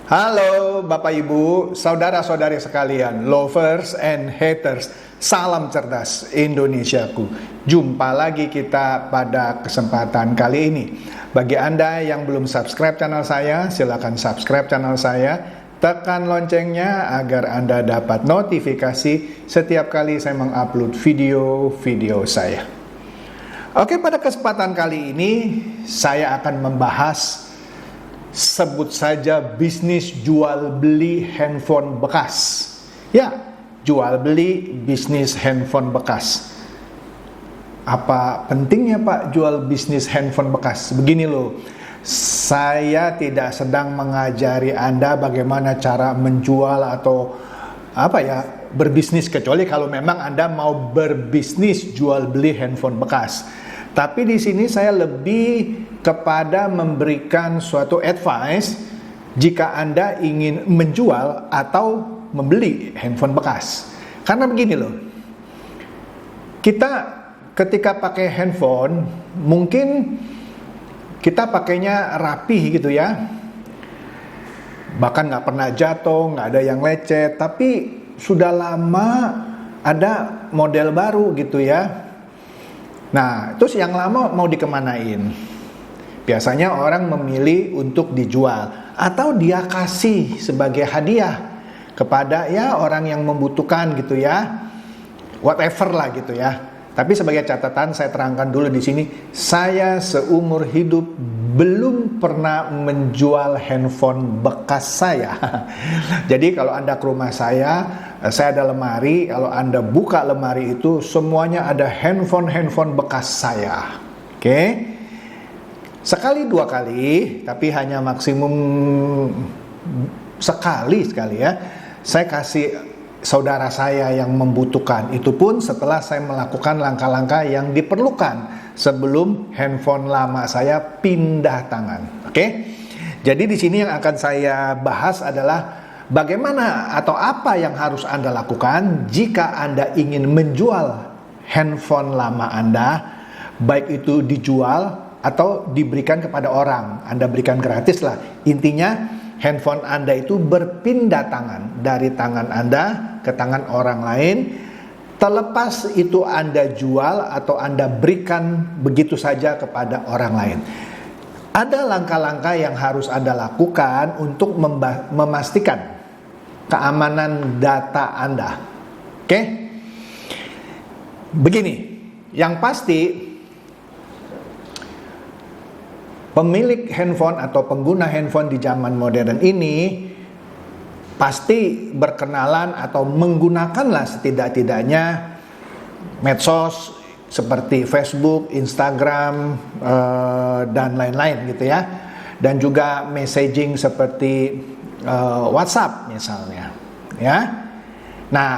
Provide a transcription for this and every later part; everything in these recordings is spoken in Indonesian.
Halo Bapak Ibu, saudara-saudari sekalian, lovers and haters, salam cerdas Indonesiaku. Jumpa lagi kita pada kesempatan kali ini. Bagi Anda yang belum subscribe channel saya, silakan subscribe channel saya. Tekan loncengnya agar Anda dapat notifikasi setiap kali saya mengupload video-video saya. Oke, pada kesempatan kali ini saya akan membahas, sebut saja, bisnis jual beli handphone bekas. Ya, jual beli bisnis handphone bekas. Apa pentingnya Pak jual bisnis handphone bekas? Begini loh, saya tidak sedang mengajari Anda bagaimana cara menjual atau berbisnis, kecuali kalau memang Anda mau berbisnis jual beli handphone bekas. Tapi di sini saya lebih kepada memberikan suatu advice jika Anda ingin menjual atau membeli handphone bekas. Karena begini loh, kita ketika pakai handphone, mungkin kita pakainya rapih gitu ya, bahkan nggak pernah jatuh, nggak ada yang lecet. Tapi sudah lama ada model baru gitu ya. Nah, terus yang lama mau dikemanain? Biasanya orang memilih untuk dijual atau dia kasih sebagai hadiah kepada orang yang membutuhkan gitu ya, whatever lah gitu ya. Tapi sebagai catatan saya terangkan dulu di sini, saya seumur hidup belum pernah menjual handphone bekas saya. Jadi kalau Anda ke rumah saya ada lemari. Kalau Anda buka lemari itu, semuanya ada handphone bekas saya. Oke? Sekali dua kali, tapi hanya maksimum sekali ya. Saya kasih saudara saya yang membutuhkan. Itu pun setelah saya melakukan langkah-langkah yang diperlukan sebelum handphone lama saya pindah tangan. Oke? Jadi di sini yang akan saya bahas adalah bagaimana atau apa yang harus Anda lakukan jika Anda ingin menjual handphone lama Anda, baik itu dijual atau diberikan kepada orang. Anda berikan gratis lah. Intinya handphone Anda itu berpindah tangan dari tangan Anda ke tangan orang lain. Terlepas itu Anda jual atau Anda berikan begitu saja kepada orang lain. Ada langkah-langkah yang harus Anda lakukan untuk memastikan keamanan data Anda. Oke? Begini, yang pasti pemilik handphone atau pengguna handphone di zaman modern ini pasti berkenalan atau menggunakanlah setidak-tidaknya medsos seperti Facebook, Instagram, dan lain-lain gitu ya. Dan juga messaging seperti WhatsApp misalnya ya. Nah,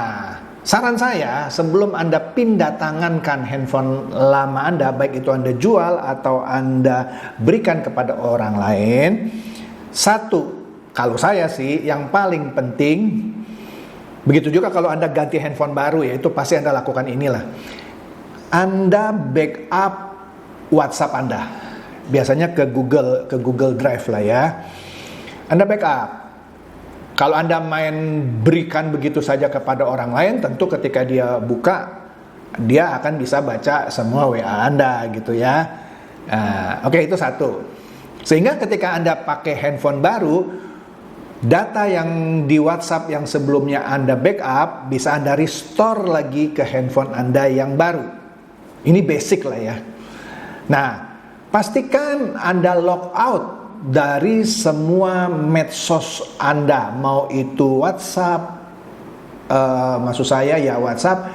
saran saya sebelum Anda pindah tangankan handphone lama Anda, baik itu Anda jual atau Anda berikan kepada orang lain, satu, kalau saya sih yang paling penting, begitu juga kalau Anda ganti handphone baru ya, itu pasti Anda lakukan inilah. Anda backup WhatsApp Anda. Biasanya ke Google Drive lah ya. Anda backup. Kalau Anda main berikan begitu saja kepada orang lain, tentu ketika dia buka, dia akan bisa baca semua WA Anda gitu ya. Oke, itu satu. Sehingga ketika Anda pakai handphone baru, data yang di WhatsApp yang sebelumnya Anda backup, bisa Anda restore lagi ke handphone Anda yang baru. Ini basic lah ya. Nah, pastikan Anda log out dari semua medsos Anda, mau itu WhatsApp, maksud saya ya WhatsApp,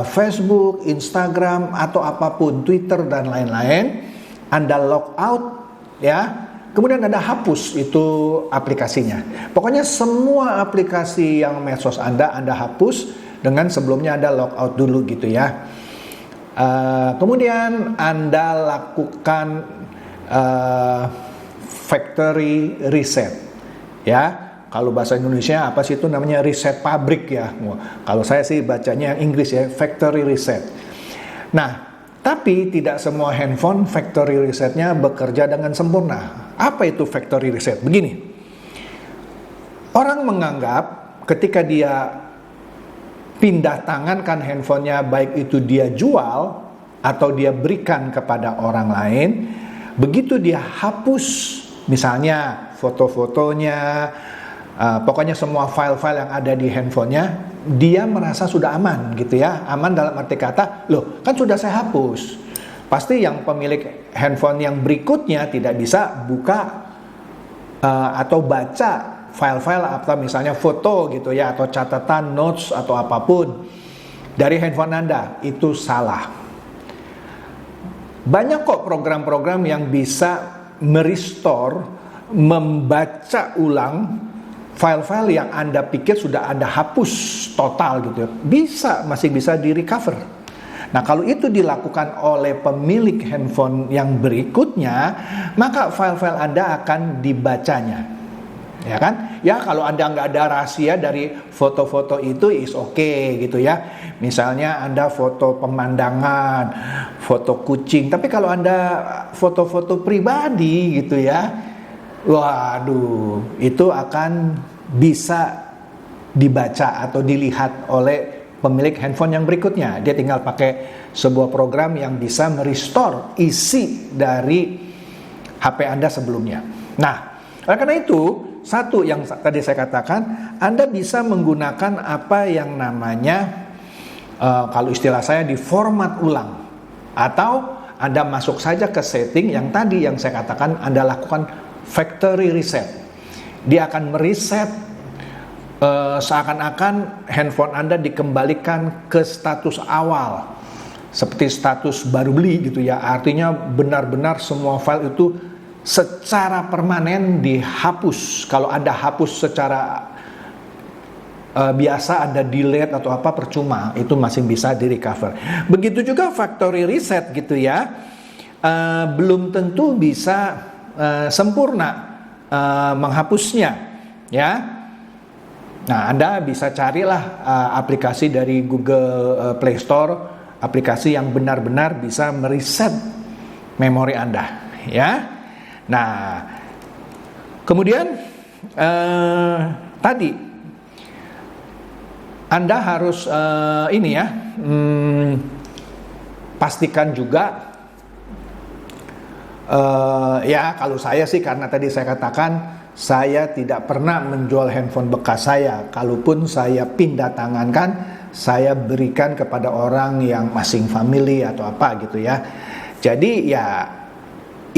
Facebook, Instagram, atau apapun, Twitter dan lain-lain. Anda log out ya, kemudian Anda hapus itu aplikasinya. Pokoknya semua aplikasi yang medsos Anda hapus dengan sebelumnya Anda log out dulu gitu ya. Kemudian Anda lakukan factory reset ya. Kalau bahasa Indonesia apa sih itu namanya, reset pabrik ya. Kalau saya sih bacanya yang Inggris ya, factory reset. Nah, tapi tidak semua handphone factory resetnya bekerja dengan sempurna. Apa itu factory reset? Begini, Orang menganggap ketika dia pindah tangankan handphonenya, baik itu dia jual atau dia berikan kepada orang lain, begitu dia hapus misalnya foto-fotonya, pokoknya semua file-file yang ada di handphonenya, dia merasa sudah aman gitu ya. Aman dalam arti kata, loh kan sudah saya hapus. Pasti yang pemilik handphone yang berikutnya tidak bisa buka atau baca file-file atau misalnya foto gitu ya, atau catatan, notes atau apapun dari handphone Anda. Itu salah. Banyak kok program-program yang bisa merestore, membaca ulang file-file yang Anda pikir sudah Anda hapus total gitu ya. Masih bisa di recover. Nah, kalau itu dilakukan oleh pemilik handphone yang berikutnya, maka file-file Anda akan dibacanya. Ya kan? Ya kalau Anda nggak ada rahasia dari foto-foto itu is okay gitu ya. Misalnya Anda foto pemandangan, foto kucing. Tapi kalau Anda foto-foto pribadi gitu ya, waduh, itu akan bisa dibaca atau dilihat oleh pemilik handphone yang berikutnya. Dia tinggal pakai sebuah program yang bisa merestore isi dari HP Anda sebelumnya. Nah, oleh karena itu, satu yang tadi saya katakan, Anda bisa menggunakan apa yang namanya, kalau istilah saya, di format ulang. Atau Anda masuk saja ke setting yang tadi yang saya katakan, Anda lakukan factory reset. Dia akan mereset seakan-akan handphone Anda dikembalikan ke status awal, seperti status baru beli gitu ya. Artinya benar-benar semua file itu secara permanen dihapus. Kalau Anda hapus secara biasa, Anda delete atau apa, percuma, itu masih bisa di recover. Begitu juga factory reset gitu ya, belum tentu bisa sempurna menghapusnya ya. Nah, Anda bisa carilah aplikasi dari Google Play Store, aplikasi yang benar-benar bisa mereset memori Anda ya. Nah, kemudian tadi Anda harus pastikan juga ya, kalau saya sih, karena tadi saya katakan saya tidak pernah menjual handphone bekas saya. Kalaupun saya pindah tangankan, saya berikan kepada orang yang masing family atau apa gitu ya. Jadi ya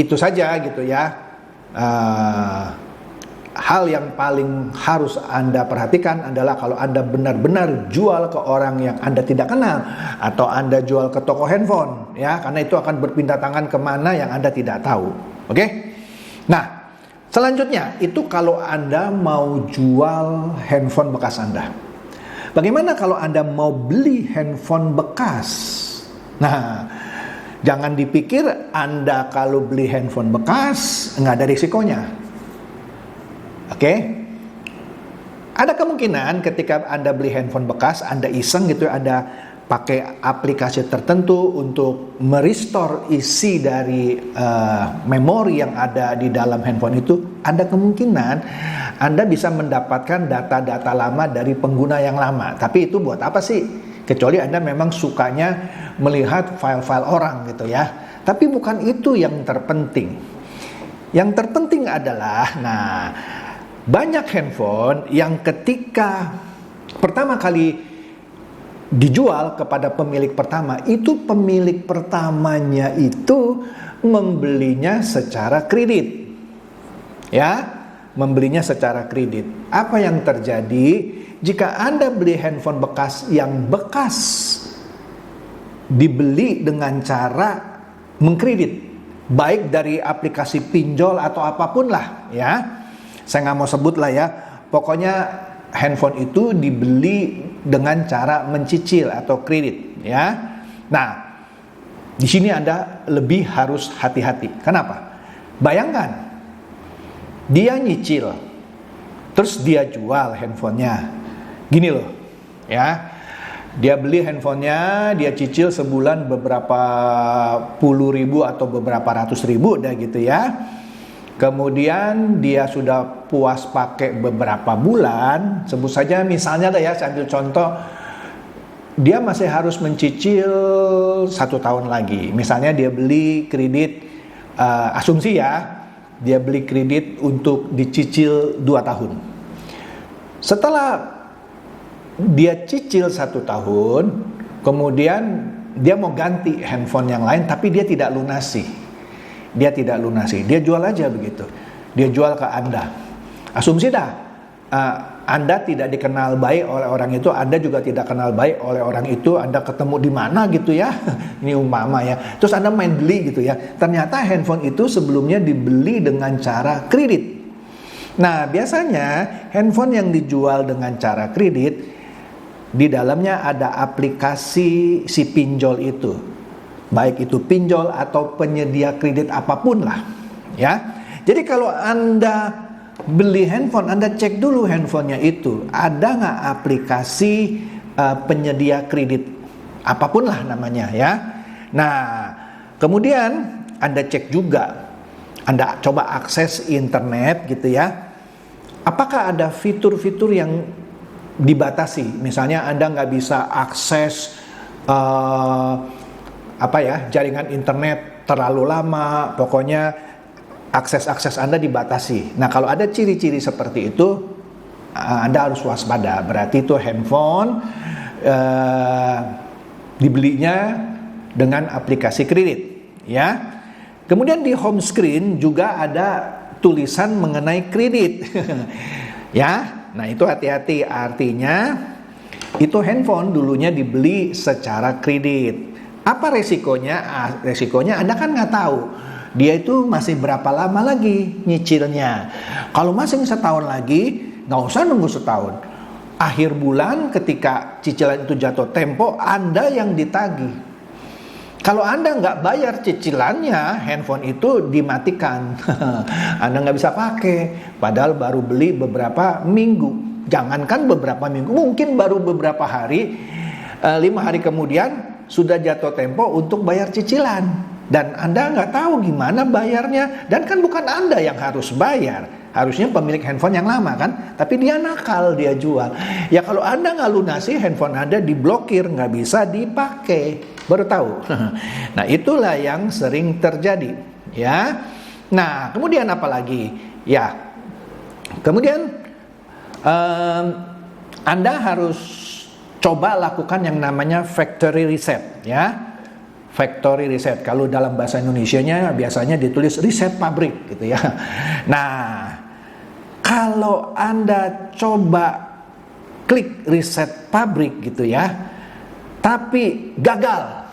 itu saja gitu ya. Hal yang paling harus Anda perhatikan adalah kalau Anda benar-benar jual ke orang yang Anda tidak kenal, atau Anda jual ke toko handphone ya, karena itu akan berpindah tangan kemana yang Anda tidak tahu. Oke? Nah, selanjutnya itu kalau Anda mau jual handphone bekas Anda. Bagaimana kalau Anda mau beli handphone bekas? Nah, jangan dipikir Anda kalau beli handphone bekas nggak ada risikonya. Oke? Ada kemungkinan ketika Anda beli handphone bekas, Anda iseng gitu, Anda pakai aplikasi tertentu untuk merestore isi dari memori yang ada di dalam handphone itu, ada kemungkinan Anda bisa mendapatkan data-data lama dari pengguna yang lama. Tapi itu buat apa sih? Kecuali Anda memang sukanya melihat file-file orang gitu ya. Tapi bukan itu yang terpenting. Yang terpenting adalah, nah, banyak handphone yang ketika pertama kali dijual kepada pemilik pertama, itu pemilik pertamanya itu membelinya secara kredit. Ya, membelinya secara kredit. Apa yang terjadi jika Anda beli handphone bekas yang bekas dibeli dengan cara mengkredit, baik dari aplikasi pinjol atau apapun lah ya. Saya nggak mau sebut lah ya. Pokoknya handphone itu dibeli dengan cara mencicil atau kredit ya. Nah, di sini Anda lebih harus hati-hati. Kenapa? Bayangkan, dia nyicil, terus dia jual handphonenya. Gini loh, ya. Dia beli handphonenya, dia cicil sebulan beberapa puluh ribu atau beberapa ratus ribu dah gitu ya. kemudian dia sudah puas pakai beberapa bulan, sebut saja misalnya ya, saya ambil contoh, dia masih harus mencicil 1 tahun lagi. Misalnya dia beli kredit, asumsi ya, dia beli kredit untuk dicicil 2 tahun. Setelah dia cicil 1 tahun, kemudian dia mau ganti handphone yang lain, tapi dia tidak lunasi. Dia tidak lunasi, dia jual aja begitu. Dia jual ke Anda. Asumsi dah, Anda tidak dikenal baik oleh orang itu, Anda juga tidak kenal baik oleh orang itu, Anda ketemu di mana gitu ya. Ini umpama ya. Terus Anda main beli gitu ya. Ternyata handphone itu sebelumnya dibeli dengan cara kredit. Nah, biasanya handphone yang dijual dengan cara kredit, di dalamnya ada aplikasi si pinjol itu. Baik itu pinjol atau penyedia kredit apapun lah, ya. Jadi kalau Anda beli handphone, Anda cek dulu handphonenya itu ada nggak aplikasi penyedia kredit apapun lah namanya ya. Nah, kemudian Anda cek juga, Anda coba akses internet gitu ya. Apakah ada fitur-fitur yang dibatasi? Misalnya Anda nggak bisa akses jaringan internet terlalu lama, pokoknya akses Anda dibatasi. Nah, kalau ada ciri-ciri seperti itu, Anda harus waspada. Berarti itu handphone dibelinya dengan aplikasi kredit, ya. Kemudian di home screen juga ada tulisan mengenai kredit, ya. Nah, itu hati-hati, artinya itu handphone dulunya dibeli secara kredit. Apa resikonya? Resikonya Anda kan nggak tahu dia itu masih berapa lama lagi nyicilnya. Kalau masih 1 tahun lagi, nggak usah nunggu 1 tahun. Akhir bulan ketika cicilan itu jatuh tempo, Anda yang ditagih. Kalau Anda nggak bayar cicilannya, handphone itu dimatikan. Anda nggak bisa pakai, padahal baru beli beberapa minggu. Jangankan beberapa minggu, mungkin baru beberapa hari, 5 hari kemudian sudah jatuh tempo untuk bayar cicilan, dan Anda nggak tahu gimana bayarnya, dan kan bukan Anda yang harus bayar, harusnya pemilik handphone yang lama kan, tapi dia nakal, dia jual. Ya kalau Anda nggak lunasi, handphone Anda diblokir, nggak bisa dipakai, baru tahu. Nah, itulah yang sering terjadi ya. Nah, kemudian apa lagi ya, kemudian Anda harus coba lakukan yang namanya factory reset ya. Factory reset, kalau dalam bahasa Indonesianya biasanya ditulis riset pabrik gitu ya. Nah, kalau Anda coba klik riset pabrik gitu ya, tapi gagal.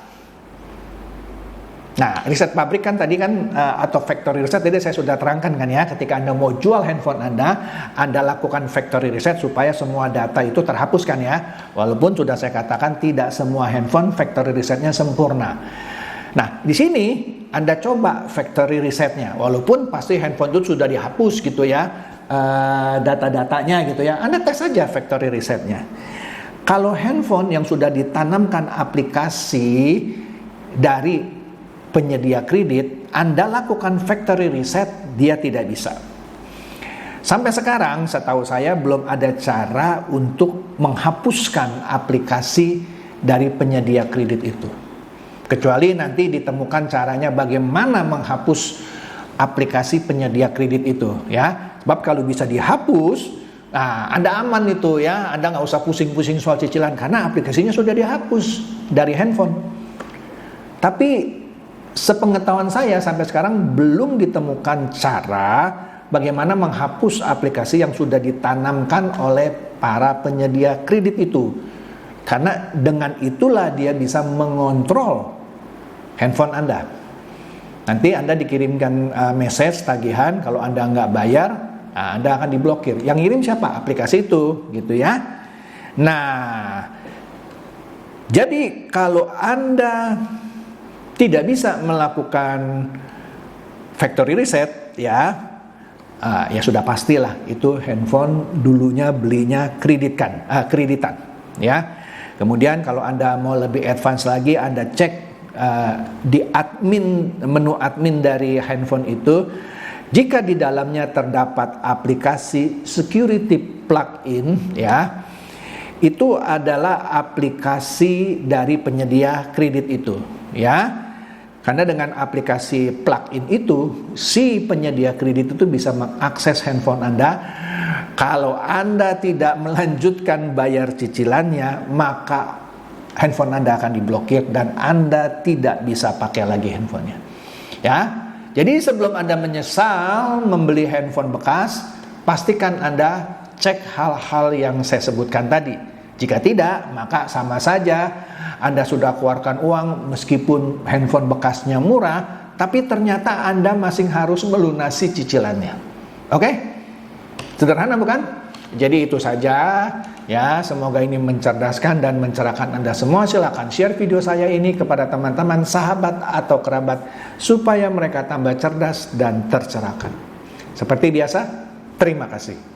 Nah, riset pabrik kan tadi kan atau factory reset tadi saya sudah terangkan kan ya, ketika Anda mau jual handphone Anda lakukan factory reset supaya semua data itu terhapuskan ya. Walaupun sudah saya katakan tidak semua handphone factory resetnya sempurna. Nah, di sini Anda coba factory resetnya, walaupun pasti handphone itu sudah dihapus gitu ya, data-datanya gitu ya. Anda tes saja factory resetnya. Kalau handphone yang sudah ditanamkan aplikasi dari penyedia kredit, Anda lakukan factory reset, dia tidak bisa. Sampai sekarang setahu saya belum ada cara untuk menghapuskan aplikasi dari penyedia kredit itu. Kecuali nanti ditemukan caranya bagaimana menghapus aplikasi penyedia kredit itu ya. Sebab kalau bisa dihapus, nah Anda aman itu ya, Anda nggak usah pusing-pusing soal cicilan karena aplikasinya sudah dihapus dari handphone. Tapi sepengetahuan saya sampai sekarang belum ditemukan cara bagaimana menghapus aplikasi yang sudah ditanamkan oleh para penyedia kredit itu. Karena dengan itulah dia bisa mengontrol handphone Anda. Nanti Anda dikirimkan message tagihan, kalau Anda nggak bayar, Anda akan diblokir. Yang ngirim siapa? Aplikasi itu, gitu ya. Nah, jadi kalau Anda tidak bisa melakukan factory reset ya sudah pastilah itu handphone dulunya belinya kreditan ya. Kemudian kalau Anda mau lebih advance lagi, Anda cek di menu admin dari handphone itu, Jika di dalamnya terdapat aplikasi security plugin, ya, itu adalah aplikasi dari penyedia kredit itu, ya. Karena dengan aplikasi plugin itu, si penyedia kredit itu bisa mengakses handphone Anda. Kalau Anda tidak melanjutkan bayar cicilannya, maka handphone Anda akan diblokir dan Anda tidak bisa pakai lagi handphonenya. Ya. Jadi sebelum Anda menyesal membeli handphone bekas, pastikan Anda cek hal-hal yang saya sebutkan tadi. Jika tidak, maka sama saja Anda sudah keluarkan uang meskipun handphone bekasnya murah, tapi ternyata Anda masih harus melunasi cicilannya. Oke? Sederhana bukan? Jadi itu saja ya, semoga ini mencerdaskan dan mencerahkan Anda semua. Silakan share video saya ini kepada teman-teman, sahabat atau kerabat supaya mereka tambah cerdas dan tercerahkan. Seperti biasa, terima kasih.